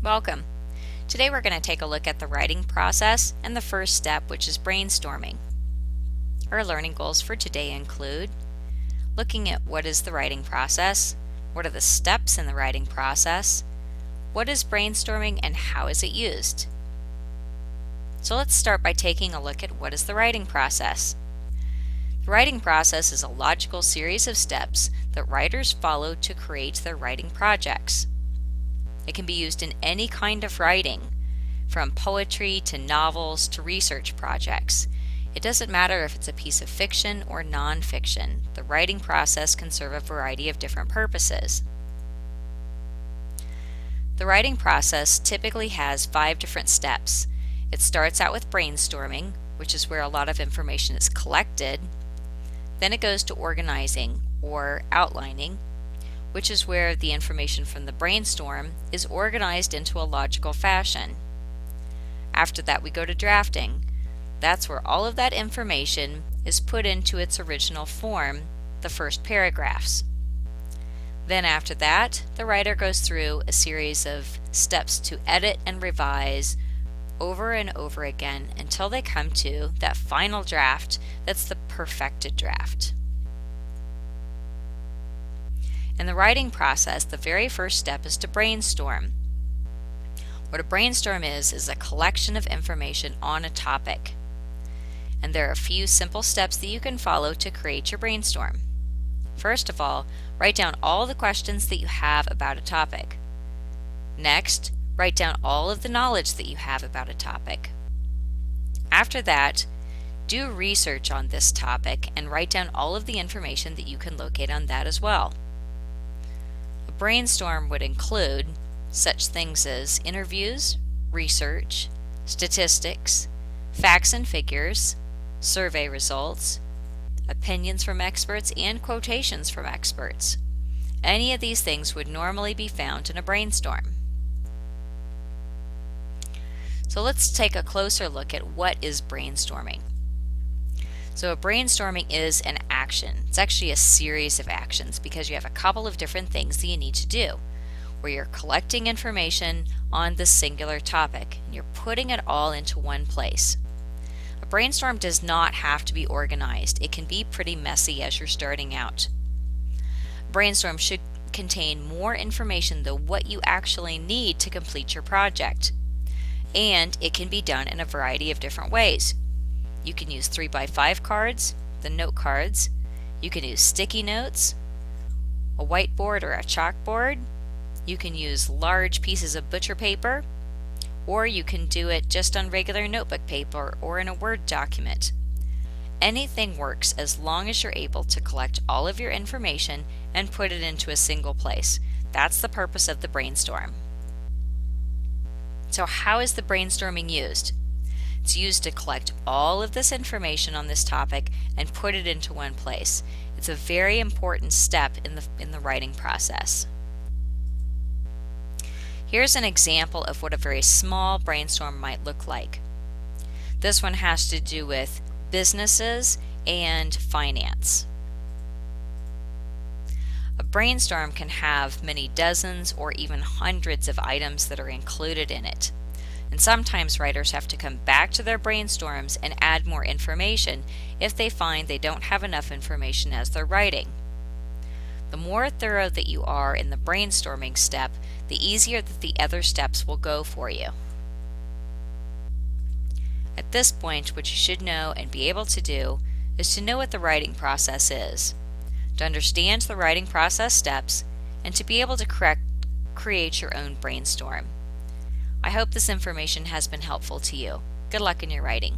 Welcome. Today we're going to take a look at the writing process and the first step, which is brainstorming. Our learning goals for today include looking at what is the writing process, what are the steps in the writing process, what is brainstorming and how is it used. So let's start by taking a look at what is the writing process. The writing process is a logical series of steps that writers follow to create their writing projects. It can be used in any kind of writing, from poetry to novels to research projects. It doesn't matter if it's a piece of fiction or non-fiction. The writing process can serve a variety of different purposes. The writing process typically has 5 different steps. It starts out with brainstorming, which is where a lot of information is collected. Then it goes to organizing or outlining, which is where the information from the brainstorm is organized into a logical fashion. After that, we go to drafting. That's where all of that information is put into its original form, the first paragraphs. Then after that, the writer goes through a series of steps to edit and revise over and over again until they come to that final draft that's the perfected draft. In the writing process, the very first step is to brainstorm. What a brainstorm is a collection of information on a topic. And there are a few simple steps that you can follow to create your brainstorm. First of all, write down all the questions that you have about a topic. Next, write down all of the knowledge that you have about a topic. After that, do research on this topic and write down all of the information that you can locate on that as well. A brainstorm would include such things as interviews, research, statistics, facts and figures, survey results, opinions from experts, and quotations from experts. Any of these things would normally be found in a brainstorm. So let's take a closer look at what is brainstorming. So a brainstorming is an action. It's actually a series of actions because you have a couple of different things that you need to do, where you're collecting information on this singular topic and you're putting it all into one place. A brainstorm does not have to be organized. It can be pretty messy as you're starting out. A brainstorm should contain more information than what you actually need to complete your project. And it can be done in a variety of different ways. You can use 3x5 cards, the note cards. You can use sticky notes, a whiteboard or a chalkboard. You can use large pieces of butcher paper, or you can do it just on regular notebook paper or in a Word document. Anything works as long as you're able to collect all of your information and put it into a single place. That's the purpose of the brainstorm. So how is the brainstorming used? It's used to collect all of this information on this topic and put it into one place. It's a very important step in the writing process. Here's an example of what a very small brainstorm might look like. This one has to do with businesses and finance. A brainstorm can have many dozens or even hundreds of items that are included in it. And sometimes writers have to come back to their brainstorms and add more information if they find they don't have enough information as they're writing. The more thorough that you are in the brainstorming step, the easier that the other steps will go for you. At this point, what you should know and be able to do is to know what the writing process is, to understand the writing process steps, and to be able to create your own brainstorm. I hope this information has been helpful to you. Good luck in your writing.